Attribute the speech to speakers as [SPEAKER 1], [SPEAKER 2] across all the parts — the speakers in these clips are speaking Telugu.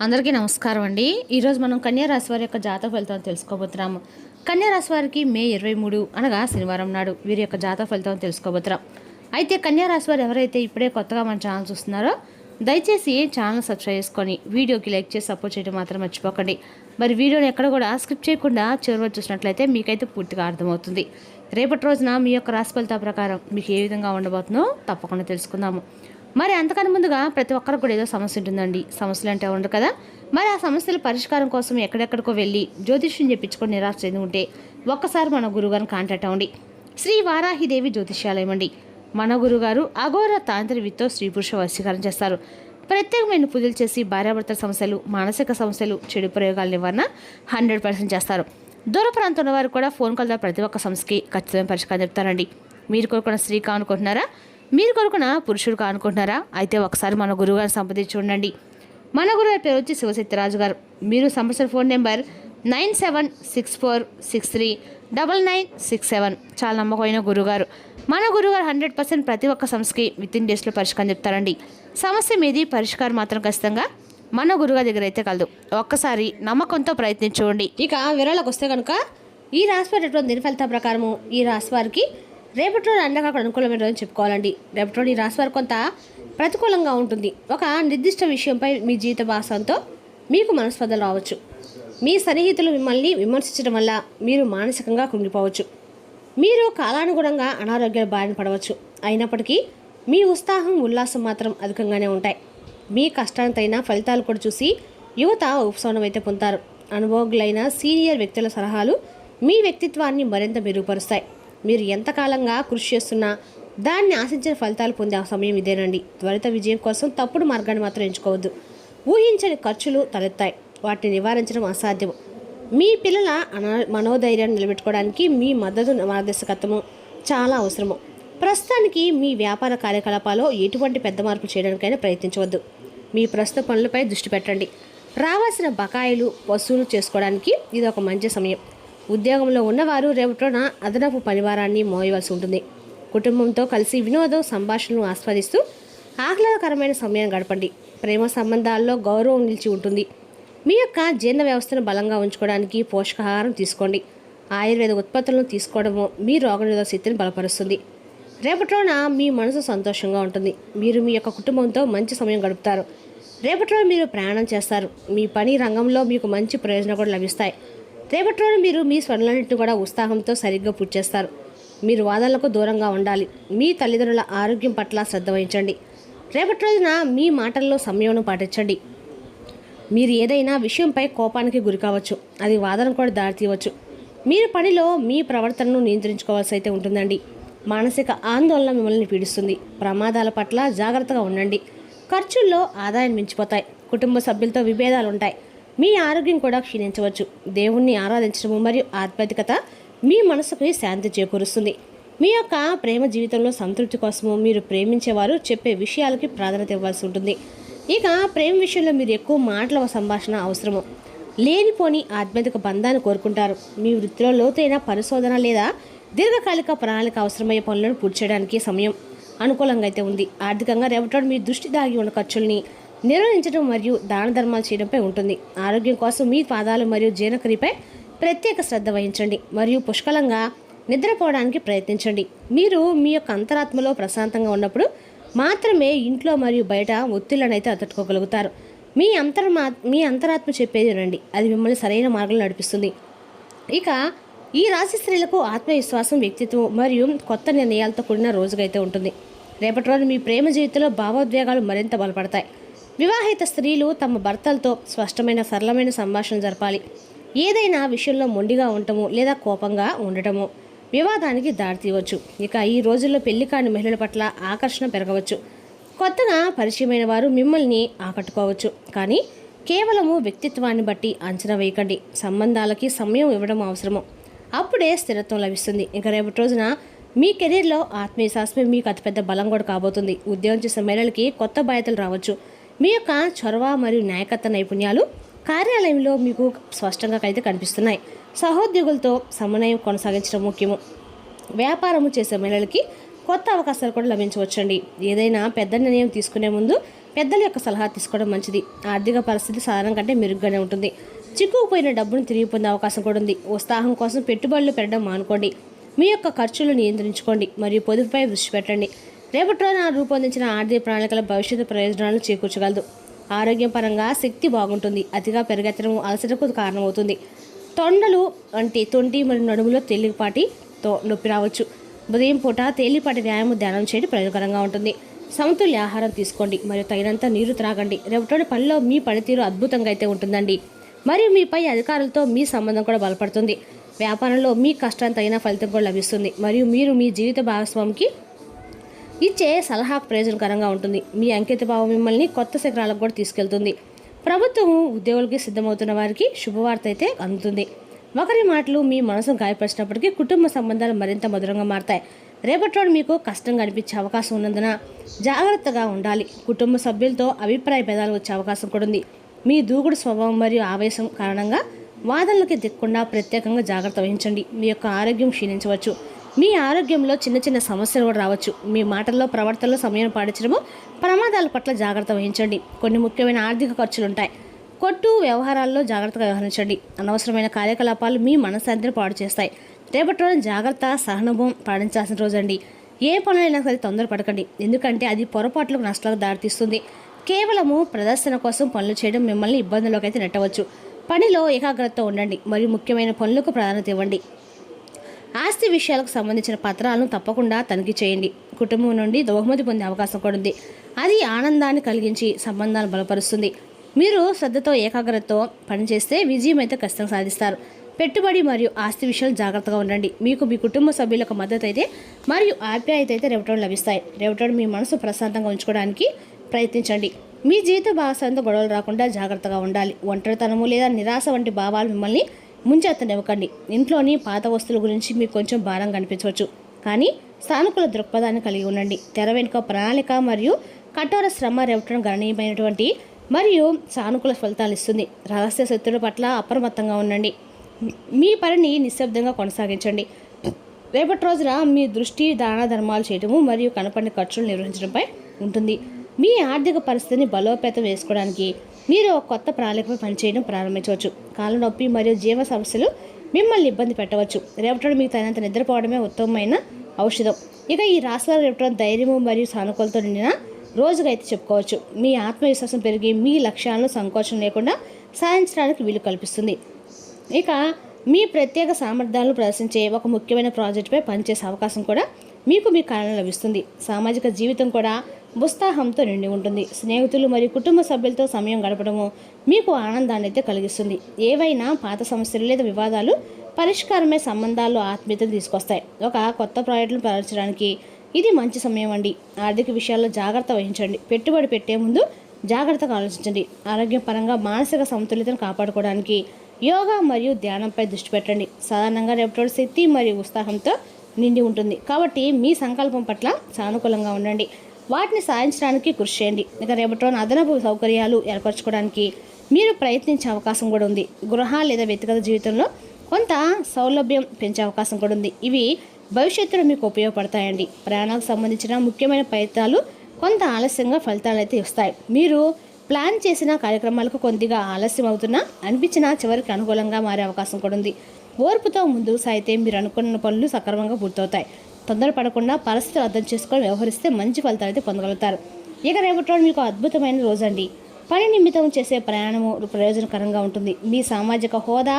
[SPEAKER 1] అందరికీ నమస్కారం అండి. ఈరోజు మనం కన్యా రాశి వారి యొక్క జాతక ఫలితాలను తెలుసుకోబోతున్నాము. కన్యా రాశి వారికి మే 23 అనగా శనివారం నాడు వీరి యొక్క జాతక ఫలితాలను తెలుసుకోబోతున్నాం. అయితే కన్యా రాశి వారు ఎవరైతే ఇప్పుడే కొత్తగా మన ఛానల్ చూస్తున్నారో దయచేసి ఛానల్ సబ్స్క్రైబ్ చేసుకొని వీడియోకి లైక్ చేసి సపోర్ట్ చేయడం మాత్రం మర్చిపోకండి. మరి వీడియోని ఎక్కడ కూడా స్కిప్ చేయకుండా చివరి వరకు చూసినట్లయితే మీకైతే పూర్తిగా అర్థమవుతుంది. రేపటి రోజున మీ యొక్క రాశి ఫలితాల ప్రకారం మీకు ఏ విధంగా ఉండబోతుందో తప్పకుండా తెలుసుకుందాము. మరి అంతకన్నా ముందుగా ప్రతి ఒక్కరికి కూడా ఏదో సమస్య ఉంటుందండి. సమస్యలు అంటే ఉండరు కదా. మరి ఆ సమస్యల పరిష్కారం కోసం ఎక్కడెక్కడికో వెళ్ళి జ్యోతిష్యం చెప్పించుకొని నిరాశ చెంది ఉంటే ఒక్కసారి మన గురువుగారిని కాంటాక్ట్ అవ్వండి. శ్రీ వారాహిదేవి జ్యోతిష్యాలయం అండి. మన గురుగారు అఘోర తాంత్రికతో స్త్రీ పురుష వశీకరణ చేస్తారు. ప్రత్యేకమైన పూజలు చేసి భార్యాభర్తల సమస్యలు, మానసిక సమస్యలు, చెడు ప్రయోగాల నివారణ 100% చేస్తారు. దూర ప్రాంతంలో వారు కూడా ఫోన్ కాల్ ద్వారా ప్రతి ఒక్క సమస్యకి ఖచ్చితమైన పరిష్కారం చెప్తారండి. మీరు కోరుకున్న స్త్రీ కానుకుంటున్నారా? మీరు కొనుక్కున్న పురుషుడు కానుకుంటున్నారా? అయితే ఒకసారి మన గురువుగారిని సంప్రదించి చూడండి. మన గురుగారి పేరు వచ్చి శివశక్తిరాజు గారు. మీరు సంప్రదించిన ఫోన్ నెంబర్ 9764639967. చాలా నమ్మకమైన గురుగారు. మన గురుగారు 100% ప్రతి ఒక్క సమస్యకి వితిన్ డేస్లో పరిష్కారం చెప్తారండి. సమస్య మీది పరిష్కారం మాత్రం ఖచ్చితంగా మన గురుగారి దగ్గర అయితే కలదు. ఒక్కసారి నమ్మకంతో ప్రయత్నించుకోండి. ఇక వివరాలకు వస్తే కనుక ఈ రాశి వారి దిన ఫలితాల ప్రకారము ఈ రాశి వారికి రేపటి రోజు అండగా అనుకూలమైన రోజు చెప్పుకోవాలండి. రేపటి రోజు ఈ రాశి వారు కొంత ప్రతికూలంగా ఉంటుంది. ఒక నిర్దిష్ట విషయంపై మీ జీవిత భాషంతో మీకు మనస్పర్ధలు రావచ్చు. మీ సన్నిహితులు మిమ్మల్ని విమర్శించడం వల్ల మీరు మానసికంగా కృంగిపోవచ్చు. మీరు కాలానుగుణంగా అనారోగ్యాల బారిన పడవచ్చు. అయినప్పటికీ మీ ఉత్సాహం, ఉల్లాసం మాత్రం అధికంగానే ఉంటాయి. మీ కష్టానికి తగిన ఫలితాలు కూడా చూసి యువత ఉపశమనం అయితే పొందుతారు. అనుభవజ్ఞులైన సీనియర్ వ్యక్తుల సలహాలు మీ వ్యక్తిత్వాన్ని మరింత మెరుగుపరుస్తాయి. మీరు ఎంతకాలంగా కృషి చేస్తున్నా దాన్ని ఆశించిన ఫలితాలు పొందే సమయం ఇదేనండి. త్వరిత విజయం కోసం తప్పుడు మార్గాన్ని మాత్రం ఎంచుకోవద్దు. ఊహించని ఖర్చులు తలెత్తాయి. వాటిని నివారించడం అసాధ్యం. మీ పిల్లల మనోధైర్యాన్ని నిలబెట్టుకోవడానికి మీ మద్దతు, మార్గదర్శకత్వము చాలా అవసరము. ప్రస్తుతానికి మీ వ్యాపార కార్యకలాపాల్లో ఎటువంటి పెద్ద మార్పులు చేయడానికైనా ప్రయత్నించవద్దు. మీ ప్రస్తుత పనులపై దృష్టి పెట్టండి. రావాల్సిన బకాయిలు వసూలు చేసుకోవడానికి ఇది ఒక మంచి సమయం. ఉద్యోగంలో ఉన్నవారు రేపటిన అదనపు పనివారాన్ని మోయవలసి ఉంటుంది. కుటుంబంతో కలిసి వినోదం, సంభాషణను ఆస్వాదిస్తూ ఆహ్లాదకరమైన సమయాన్ని గడపండి. ప్రేమ సంబంధాల్లో గౌరవం నిలిచి ఉంటుంది. మీ యొక్క జీర్ణ వ్యవస్థను బలంగా ఉంచుకోవడానికి పోషకాహారం తీసుకోండి. ఆయుర్వేద ఉత్పత్తులను తీసుకోవడము మీ రోగనిరోధక శక్తిని బలపరుస్తుంది. రేపటిన మీ మనసు సంతోషంగా ఉంటుంది. మీరు మీ యొక్క కుటుంబంతో మంచి సమయం గడుపుతారు. రేపటిలో మీరు ప్రయాణం చేస్తారు. మీ పని రంగంలో మీకు మంచి ప్రయోజనం కూడా లభిస్తాయి. రేపటి రోజు మీరు మీ స్వర్ణాన్నింటిని కూడా ఉత్సాహంతో సరిగ్గా పూర్తి చేస్తారు. మీరు వాదనలకు దూరంగా ఉండాలి. మీ తల్లిదండ్రుల ఆరోగ్యం పట్ల శ్రద్ధ వహించండి. రేపటి రోజున మీ మాటల్లో సంయమనం పాటించండి. మీరు ఏదైనా విషయంపై కోపానికి గురి కావచ్చు. అది వాదన కూడా దారితీయవచ్చు. మీరు పనిలో మీ ప్రవర్తనను నియంత్రించుకోవాల్సి అయితే ఉంటుందండి. మానసిక ఆందోళన మిమ్మల్ని పీడిస్తుంది. ప్రమాదాల పట్ల జాగ్రత్తగా ఉండండి. ఖర్చుల్లో ఆదాయం మించిపోతాయి. కుటుంబ సభ్యులతో విభేదాలు ఉంటాయి. మీ ఆరోగ్యం కూడా క్షీణించవచ్చు. దేవుణ్ణి ఆరాధించడం మరియు ఆధ్యాత్మికత మీ మనసుకు శాంతి చేకూరుస్తుంది. మీ యొక్క ప్రేమ జీవితంలో సంతృప్తి కోసము మీరు ప్రేమించేవారు చెప్పే విషయాలకి ప్రాధాన్యత ఇవ్వాల్సి ఉంటుంది. ఇక ప్రేమ విషయంలో మీరు ఎక్కువ మాటల సంభాషణ అవసరము. లేనిపోని ఆధ్యాత్మిక బంధాన్ని కోరుకుంటారు. మీ వృత్తిలో లోతైన పరిశోధన లేదా దీర్ఘకాలిక ప్రణాళిక అవసరమయ్యే పనులను పూర్తి చేయడానికి సమయం అనుకూలంగా అయితే ఉంది. ఆర్థికంగా రేపటి మీ దృష్టి దాగి ఉన్న ఖర్చుల్ని నిర్వహించడం మరియు దాన ధర్మాలు చేయడంపై ఉంటుంది. ఆరోగ్యం కోసం మీ పాదాలు మరియు జీర్ణక్రియపై ప్రత్యేక శ్రద్ధ వహించండి మరియు పుష్కలంగా నిద్రపోవడానికి ప్రయత్నించండి. మీరు మీ యొక్క అంతరాత్మలో ప్రశాంతంగా ఉన్నప్పుడు మాత్రమే ఇంట్లో మరియు బయట ఒత్తిళ్లను అయితే తట్టుకోగలుగుతారు. మీ అంతరాత్మ చెప్పేది వినండి. అది మిమ్మల్ని సరైన మార్గంలో నడిపిస్తుంది. ఇక ఈ రాశి స్త్రీలకు ఆత్మవిశ్వాసం, వ్యక్తిత్వం మరియు కొత్త నిర్ణయాలతో కూడిన రోజుగా అయితే ఉంటుంది. రేపటి రోజు మీ ప్రేమ జీవితంలో భావోద్వేగాలు మరింత బలపడతాయి. వివాహిత స్త్రీలు తమ భర్తలతో స్పష్టమైన, సరళమైన సంభాషణ జరపాలి. ఏదైనా విషయంలో మొండిగా ఉండటము లేదా కోపంగా ఉండటము వివాదానికి దారితీయవచ్చు. ఇక ఈ రోజుల్లో పెళ్లి కాని మహిళల పట్ల ఆకర్షణ పెరగవచ్చు. కొత్తగా పరిచయమైన వారు మిమ్మల్ని ఆకట్టుకోవచ్చు. కానీ కేవలము వ్యక్తిత్వాన్ని బట్టి అంచనా వేయకండి. సంబంధాలకి సమయం ఇవ్వడం అవసరము. అప్పుడే స్థిరత్వం లభిస్తుంది. ఇక రేపటి రోజున మీ కెరీర్లో ఆత్మవిశ్వాసమే మీకు అతిపెద్ద బలం కూడా కాబోతుంది. ఉద్యోగం చేసే మహిళలకి కొత్త బాధ్యతలు రావచ్చు. మీ యొక్క చొరవ మరియు నాయకత్వ నైపుణ్యాలు కార్యాలయంలో మీకు స్పష్టంగా అయితే కనిపిస్తున్నాయి. సహోద్యోగులతో సమన్వయం కొనసాగించడం ముఖ్యము. వ్యాపారము చేసే మహిళలకి కొత్త అవకాశాలు కూడా లభించవచ్చండి. ఏదైనా పెద్ద నిర్ణయం తీసుకునే ముందు
[SPEAKER 2] పెద్దల యొక్క సలహా తీసుకోవడం మంచిది. ఆర్థిక పరిస్థితి సాధారణ కంటే మెరుగ్గానే ఉంటుంది. చిక్కుకుపోయిన డబ్బును తిరిగి పొందే అవకాశం కూడా ఉంది. ఉత్సాహం కోసం పెట్టుబడులు పెట్టడం మానుకోండి. మీ యొక్క ఖర్చులు నియంత్రించుకోండి మరియు పొదుపుపై దృష్టి పెట్టండి. రేపటి రోజున రూపొందించిన ఆర్థిక ప్రణాళికల భవిష్యత్తు ప్రయోజనాలను చేకూర్చగలదు. ఆరోగ్యపరంగా శక్తి బాగుంటుంది. అతిగా పెరగెత్తడం అలసటకు కారణమవుతుంది. తొండలు అంటే తొంటి మరియు నడుములో తేలికపాటితో నొప్పి రావచ్చు. ఉదయం పూట తేలిపాటి వ్యాయామం ధ్యానం చేయడం ప్రయోజనకరంగా ఉంటుంది. సమతుల్య ఆహారం తీసుకోండి మరియు తగినంత నీరు త్రాగండి. రేపటి పనిలో మీ పనితీరు అద్భుతంగా అయితే ఉంటుందండి. మరియు మీపై అధికారులతో మీ సంబంధం కూడా బలపడుతుంది. వ్యాపారంలో మీ కష్టానికి తగిన ఫలితం కూడా లభిస్తుంది మరియు మీరు మీ జీవిత భాగస్వామికి ఇచ్చే సలహాకు ప్రయోజనకరంగా ఉంటుంది. మీ అంకితభావం మిమ్మల్ని కొత్త శిఖరాలకు కూడా తీసుకెళ్తుంది. ప్రభుత్వం ఉద్యోగులకి సిద్ధమవుతున్న వారికి శుభవార్త అయితే అందుతుంది. ఒకరి మాటలు మీ మనసును గాయపరిచినప్పటికీ కుటుంబ సంబంధాలు మరింత మధురంగా మారతాయి. రేపటి రోజు మీకు కష్టంగా అనిపించే అవకాశం ఉన్నందున జాగ్రత్తగా ఉండాలి. కుటుంబ సభ్యులతో అభిప్రాయ భేదాలు వచ్చే అవకాశం కూడా ఉంది. మీ దూకుడు స్వభావం మరియు ఆవేశం కారణంగా వాదనలకి దిక్కకుండా ప్రత్యేకంగా జాగ్రత్త వహించండి. మీ యొక్క ఆరోగ్యం క్షీణించవచ్చు. మీ ఆరోగ్యంలో చిన్న చిన్న సమస్యలు కూడా రావచ్చు. మీ మాటల్లో ప్రవర్తనలో సమయం పాటించడము, ప్రమాదాల పట్ల జాగ్రత్త వహించండి. కొన్ని ముఖ్యమైన ఆర్థిక ఖర్చులు ఉంటాయి. కొట్టు వ్యవహారాల్లో జాగ్రత్తగా వ్యవహరించండి. అనవసరమైన కార్యకలాపాలు మీ మనశ్శాంతిని పాడు చేస్తాయి. రేపటి రోజు జాగ్రత్త సహనభం పాటించాల్సిన రోజండి. ఏ పనులైనా సరే తొందరపడకండి, ఎందుకంటే అది పొరపాట్లకు నష్టాలకు దారితీస్తుంది. కేవలము ప్రదర్శన కోసం పనులు చేయడం మిమ్మల్ని ఇబ్బందుల్లోకి అయితే నెట్టవచ్చు. పనిలో ఏకాగ్రతతో ఉండండి మరియు ముఖ్యమైన పనులకు ప్రాధాన్యత ఇవ్వండి. ఆస్తి విషయాలకు సంబంధించిన పత్రాలను తప్పకుండా తనిఖీ చేయండి. కుటుంబం నుండి బహుమతి పొందే అవకాశం కూడా ఉంది. అది ఆనందాన్ని కలిగించి సంబంధాలను బలపరుస్తుంది. మీరు శ్రద్ధతో ఏకాగ్రతతో పనిచేస్తే విజయం అయితే ఖచ్చితంగా సాధిస్తారు. పెట్టుబడి మరియు ఆస్తి విషయాలు జాగ్రత్తగా ఉండండి. మీకు మీ కుటుంబ సభ్యుల యొక్క మద్దతు అయితే మరియు ఆప్యాయత అయితే రేపటి లభిస్తాయి. రేపటి మీ మనసు ప్రశాంతంగా ఉంచుకోవడానికి ప్రయత్నించండి. మీ జీవిత భాగస్వామితో గొడవలు రాకుండా జాగ్రత్తగా ఉండాలి. ఒంటరితనము లేదా నిరాశ వంటి భావాలు మిమ్మల్ని ముంచెత్తనివ్వకండి. ఇంట్లోని పాత వస్తువుల గురించి మీకు కొంచెం భారం కనిపించవచ్చు, కానీ సానుకూల దృక్పథాన్ని కలిగి ఉండండి. తెర వెనుక ప్రణాళిక మరియు కఠోర శ్రమ రేపటి గణనీయమైనటువంటి మరియు సానుకూల ఫలితాలు ఇస్తుంది. రహస్య శత్రువుల పట్ల అప్రమత్తంగా ఉండండి. మీ పనిని నిశ్శబ్దంగా కొనసాగించండి. రేపటి రోజున మీ దృష్టి దాన ధర్మాలు చేయడము మరియు కనపడిన ఖర్చులు నిర్వహించడంపై ఉంటుంది. మీ ఆర్థిక పరిస్థితిని బలోపేతం చేసుకోవడానికి మీరు ఒక కొత్త ప్రణాళికపై పనిచేయడం ప్రారంభించవచ్చు. కాళ్ళ నొప్పి మరియు జీవ సమస్యలు మిమ్మల్ని ఇబ్బంది పెట్టవచ్చు. రేపటి మీకు తగినంత నిద్రపోవడమే ఉత్తమమైన ఔషధం. ఇక ఈ రాశివారు రేపటి ధైర్యము మరియు సానుకూలతో నిండిన రోజుగా అయితే చెప్పుకోవచ్చు. మీ ఆత్మవిశ్వాసం పెరిగి మీ లక్ష్యాలను సంకోచం లేకుండా సాధించడానికి వీలు కల్పిస్తుంది. ఇక మీ ప్రత్యేక సామర్థ్యాలను ప్రదర్శించే ఒక ముఖ్యమైన ప్రాజెక్టుపై పనిచేసే అవకాశం కూడా మీకు మీ కాలంలో లభిస్తుంది. సామాజిక జీవితం కూడా ఉత్సాహంతో నిండి ఉంటుంది. స్నేహితులు మరియు కుటుంబ సభ్యులతో సమయం గడపడము మీకు ఆనందాన్ని అయితే కలిగిస్తుంది. ఏవైనా పాత సమస్యలు లేదా వివాదాలు పరిష్కారమే సంబంధాల్లో ఆత్మీయతను తీసుకొస్తాయి. ఒక కొత్త ప్రాజెక్టులను ప్రారంభించడానికి ఇది మంచి సమయం అండి. ఆర్థిక విషయాల్లో జాగ్రత్త వహించండి. పెట్టుబడి పెట్టే ముందు జాగ్రత్తగా ఆలోచించండి. ఆరోగ్యపరంగా మానసిక సమతుల్యతను కాపాడుకోవడానికి యోగా మరియు ధ్యానంపై దృష్టి పెట్టండి. సాధారణంగా రేపటి శక్తి మరియు ఉత్సాహంతో నిండి ఉంటుంది. కాబట్టి మీ సంకల్పం పట్ల సానుకూలంగా ఉండండి. వాటిని సాధించడానికి కృషి చేయండి. ఇక రేపటి రోజున అదనపు సౌకర్యాలు ఏర్పరచుకోవడానికి మీరు ప్రయత్నించే అవకాశం కూడా ఉంది. గృహ లేదా వ్యక్తిగత జీవితంలో కొంత సౌలభ్యం పెంచే అవకాశం కూడా ఉంది. ఇవి భవిష్యత్తులో మీకు ఉపయోగపడతాయండి. ప్రయాణాలకు సంబంధించిన ముఖ్యమైన ప్రయత్నాలు కొంత ఆలస్యంగా ఫలితాలు అయితే ఇస్తాయి. మీరు ప్లాన్ చేసిన కార్యక్రమాలకు కొద్దిగా ఆలస్యం అవుతున్నా అనిపించినా చివరికి అనుకూలంగా మారే అవకాశం కూడా ఉంది. ఓర్పుతో ముందుకు సాగితే మీరు అనుకున్న పనులు సక్రమంగా పూర్తవుతాయి. తొందరపడకుండా పరిస్థితులు అర్థం చేసుకొని వ్యవహరిస్తే మంచి ఫలితాలు అయితే పొందగలుగుతారు. ఇక రేపటి రోజు మీకు అద్భుతమైన రోజండి. పని నిమిత్తం చేసే ప్రయాణము ప్రయోజనకరంగా ఉంటుంది. మీ సామాజిక హోదా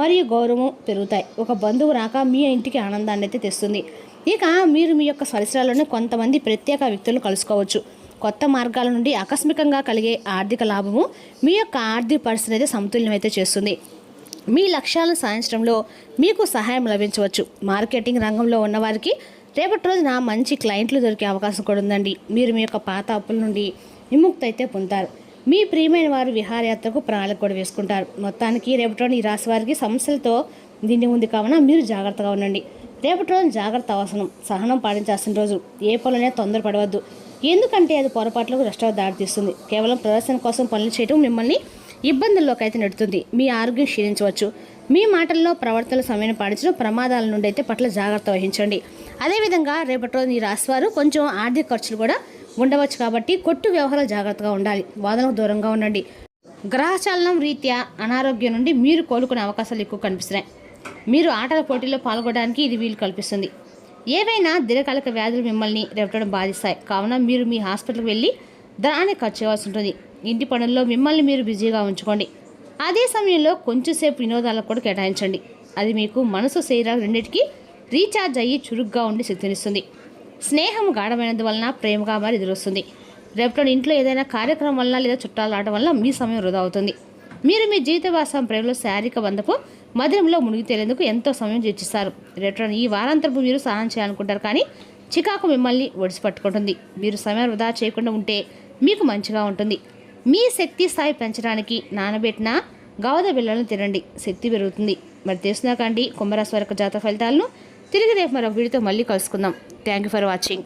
[SPEAKER 2] మరియు గౌరవం పెరుగుతాయి. ఒక బంధువు రాక మీ ఇంటికి ఆనందాన్ని అయితే తెస్తుంది. ఇక మీరు మీ యొక్క పరిసరాల్లోనే కొంతమంది ప్రత్యేక వ్యక్తులను కలుసుకోవచ్చు. కొత్త మార్గాల నుండి ఆకస్మికంగా కలిగే ఆర్థిక లాభము మీ యొక్క ఆర్థిక పరిస్థితిని అయితే సమతుల్యం అయితే చేస్తుంది. మీ లక్ష్యాలను సాధించడంలో మీకు సహాయం లభించవచ్చు. మార్కెటింగ్ రంగంలో ఉన్నవారికి రేపటి రోజున మంచి క్లయింట్లు దొరికే అవకాశం కూడా ఉందండి. మీరు మీ యొక్క పాత అప్పుల నుండి విముక్తి అయితే పొందుతారు. మీ ప్రియమైన వారు విహారయాత్రకు ప్రణాళిక కూడా వేసుకుంటారు. మొత్తానికి రేపటి రోజున ఈ రాశి వారికి సమస్యలతో నిండి ఉంది కావున మీరు జాగ్రత్తగా ఉండండి. రేపటి రోజున జాగ్రత్త అవసరం. సహనం పాటించాల్సిన రోజు. ఏ పనులనే తొందరపడవద్దు, ఎందుకంటే అది పొరపాట్లకు నష్టాలకు దారితీస్తుంది. కేవలం ప్రదర్శన కోసం పనులు చేయడం మిమ్మల్ని ఇబ్బందుల్లోకి అయితే నెడుతుంది. మీ ఆరోగ్యం క్షీణించవచ్చు. మీ మాటల్లో ప్రవర్తనలు సమయం పాటించడం ప్రమాదాల నుండి అయితే పట్ల జాగ్రత్త వహించండి. అదేవిధంగా రేపటి రోజు ఈ రాశివారు కొంచెం ఆర్థిక ఖర్చులు కూడా ఉండవచ్చు కాబట్టి కొట్టు వ్యవహారాలు జాగ్రత్తగా ఉండాలి. వాదనకు దూరంగా ఉండండి. గ్రహచలనం రీత్యా అనారోగ్యం నుండి మీరు కోలుకునే అవకాశాలు ఎక్కువ కనిపిస్తున్నాయి. మీరు ఆటల పోటీల్లో పాల్గొనడానికి ఇది వీలు కల్పిస్తుంది. ఏవైనా దీర్ఘకాలిక వ్యాధులు మిమ్మల్ని రేపటం బాధిస్తాయి కావున మీరు మీ హాస్పిటల్కి వెళ్ళి ధనాన్ని ఖర్చు చేయాల్సి ఉంటుంది. ఇంటి పనుల్లో మిమ్మల్ని మీరు బిజీగా ఉంచుకోండి. అదే సమయంలో కొంచెంసేపు వినోదాలకు కూడా కేటాయించండి. అది మీకు మనసు శరీరాలు రెండింటికి రీఛార్జ్ అయ్యి చురుగ్గా ఉండి శక్తినిస్తుంది. స్నేహం గాఢమైనందువలన ప్రేమగా మారి ఎదురొస్తుంది. రేపటి ఇంట్లో ఏదైనా కార్యక్రమం వలన లేదా చుట్టాలు రావడం వల్ల మీ సమయం వృధా అవుతుంది. మీరు మీ జీవిత భాగస్వామి ప్రేమలో శారీరక బంధపు మధురంలో మునిగి తేలేందుకు ఎంతో సమయం వెచ్చిస్తారు. రేపటి ఈ వారాంతరపు మీరు స్నానం చేయాలనుకుంటారు కానీ చికాకు మిమ్మల్ని ఒడిసి పట్టుకుంటుంది. మీరు సమయం వృధా చేయకుండా ఉంటే మీకు మంచిగా ఉంటుంది. మీ శక్తి స్థాయి పెంచడానికి నానబెట్టిన గవద బిళ్ళలను తినండి, శక్తి పెరుగుతుంది. మరి తెలుసునా కండి కుంభరాశి వారి జాతక ఫలితాలను తిరిగి రేపు మరొక వీడియోతో మళ్ళీ కలుసుకుందాం. Thank you for watching.